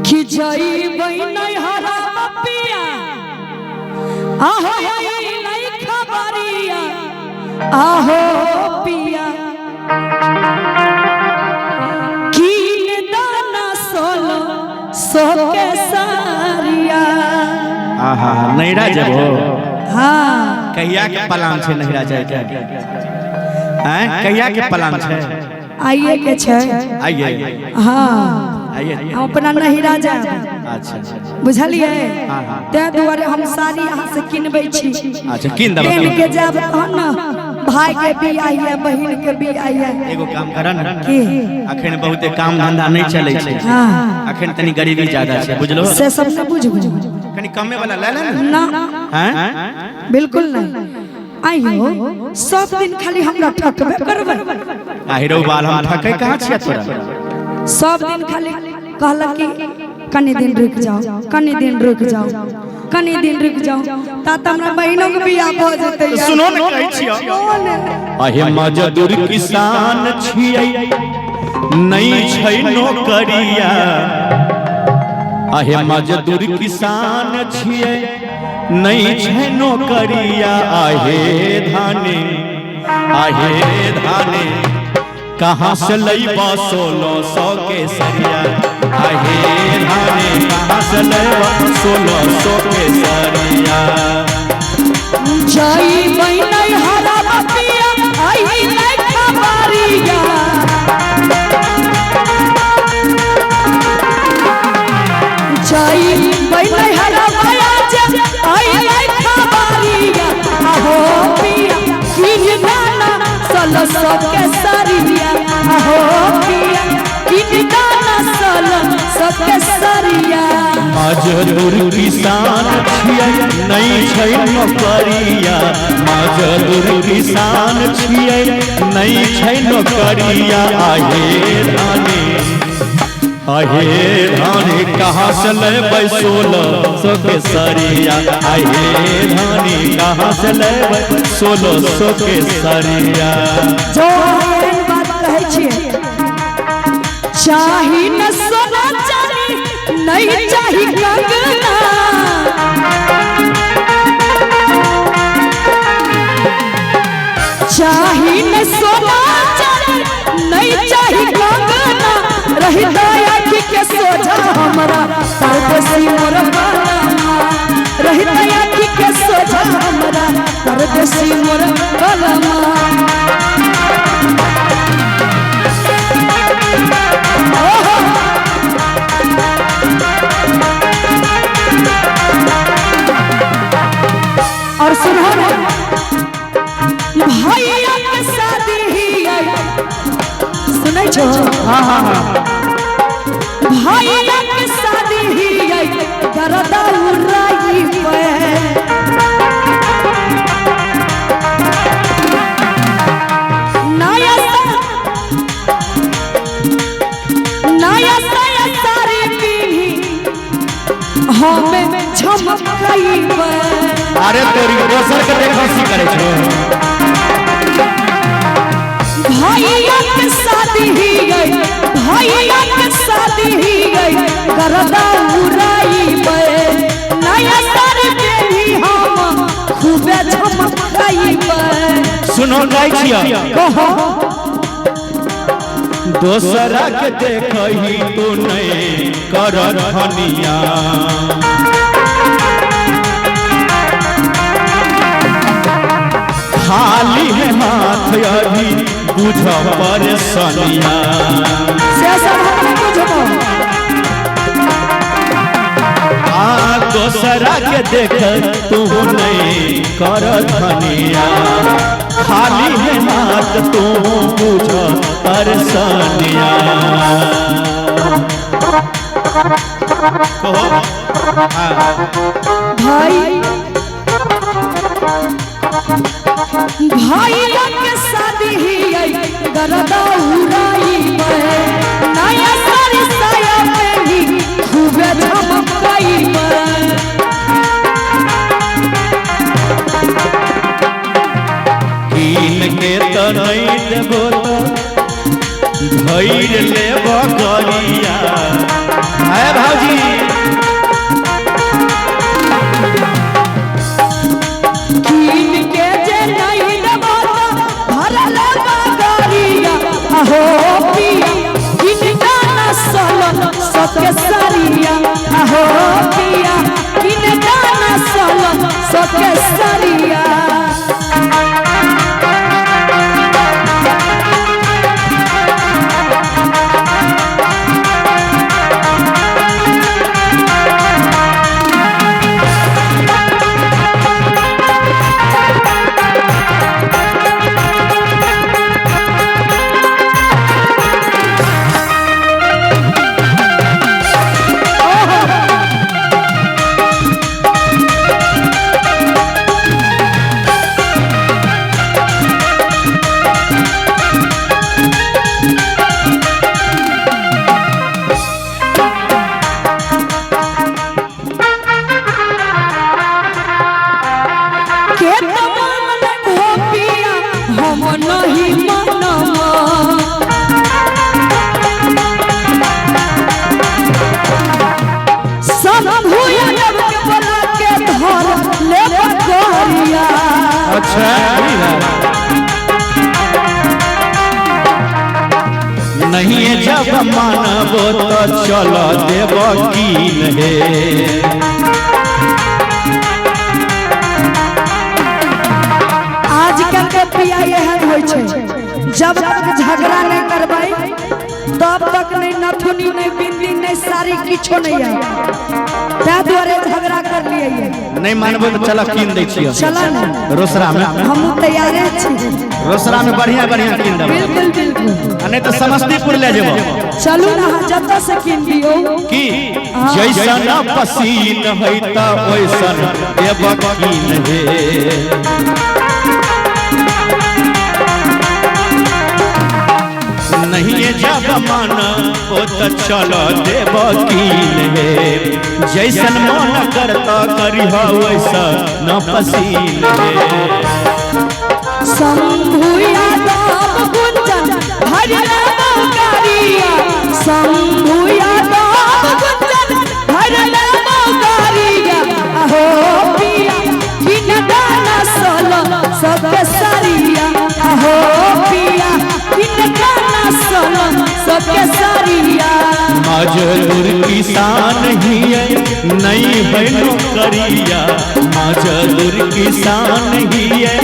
खिजाई नहीं हरा पिया आहो नहीं खबरिया आहो पिया कीन दाना सोलो सो के सारिया आहा नैरा जबो हाँ कहिया के पलान छे नैरा जाय के हैं कहिया के पलान छे आइए के छे आइए हाँ आइए हम अपना नहिरा जाए अच्छा बुझलिए हाँ हाँ ते दुआरे हम सारी यहाँ से किनबै छी अच्छा किन दब किन के जाब तहन ना भाई के भी आइए बहिन के भी आइए एगो काम करन की अखन बहुते काम धंधा नहीं चले छे हां अखन तनी गरीबी ज्यादा छे बुझलो से सब से बुझबो कनी कमे वाला ले ले ना हैं बिल्कुल नहीं आइयो सब दिन खाली हमरा ठकबे करबै आहिरो बाल हम ठकै कहां छियै तोरा सब दिन खाली कहला कि कनी दिन रुक जाओ कनी दिन रुक जाओ कनी दिन रुक जाओ ता हमरा बहिनों के बियाह भ जेतै सुनो न कहै छियै अहे मजदूर किसान छियै नहीं छै नौकरिया अहे मजदूर किसान छियै नहीं छै नौकरिया आहे धाने कहाँ से लईबा 1600 के सरिया आहे धाने कहाँ से लईबा 1600 के सरिया जाई नहीं हरा पिया आई नहीं खबरिया जाई नहीं हरा माया आई नहीं खबरिया आहो पिया किन दाना सलो सो के सरिया आहो पिया किन दाना सलो सो के सरिया मजदूर किसान छियै नहीं छै नौकरिया मजदूर किसान छियै नहीं छै नौकरिया आहे धाने कहाँ से लेबै 1600 के सरिया आहे धाने कहाँ से लेबै 1600 के सरिया जो एहन बात कहै छियै चाही न सोना चाही नहीं चाही कंगना चाही न सोना चाही नहीं चाही कंगना रही दया के सोझा हमरा परदेसी मोर कलमा रही दया के सोझा हमरा परदेसी मोर कलमा और सुनो भैया के शादी ही सुनै छो हाँ हाँ हाँ भैया के शादी ही गरदा उड़ाई पे नया सारी पीढ़ी हमें झमकाई पे अरे तोरी दोसर के देखसी करे छो भैया के शादी ही भैया के शादी ही गरदा उड़ाई पे नया सारी पीढ़ी हम खूबे झमकाई पे सुनो गाय छिया कहो दोसरा के देखही तू नहीं कर धनिया खाली है हाथ अभी बुझ परेशानिया से सब हम बुझबो दोसरा के देख तू नहीं कर धनिया खाली है हाथ तू बुझ परेशानिया भाई भैया के शादी ही गरदा उड़ाई पे नया सारी साया पे भी खूबे झमकाई पे कीन के तो नहीं देबो तो धैर्य लेबो करिया है भाजी सके सरिया आहो पिया किने दाना सोलो सके सरिया अच्छा नहीं है जब मानबो तो चल देव कीन हे आजकल के पिया एहन होइ छै जब तक झगड़ा नहीं करबै तब तक नहीं नथुनी नहीं बिंदी नहीं साड़ी किछो नहीं है तै दुआरे झगड़ा कर लिए नहीं मानबो तो चल कीन दै छियै चल ना रोसड़ा में हम तैयार छी रोसड़ा में बढ़िया बढ़िया कीन देब बिल्कुल बिल्कुल नहीं तो समस्तीपुर ले जेबो चलू ना जत से कीन दियो की जैसन पसीन है त वैसन देव कीन हे नहीं है जब मन ओ तो चलो देव कीन हे जैसन मन करता करी वैसा न पसीन हे शंभु यादव गुंजन हरिया मौकारिया शंभु यादव गुंजन हरिया मौकारिया आहो पिया किन दाना सोलो सके सरिया आहो पिया किन दाना सोलो सके सरिया मजदूर किसान ही है नहीं बनो करिया मजदूर किसान ही है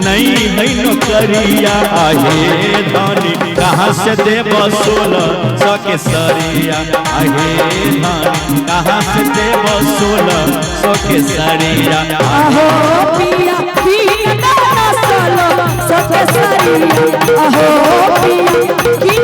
नहीं बनो करिया आहे धानी कहाँ से देव 1600 के सरिया आहे धानी कहाँ से देव 1600 के सरिया आहो पिया किन दाना सोलो सके सरिया आहो पिया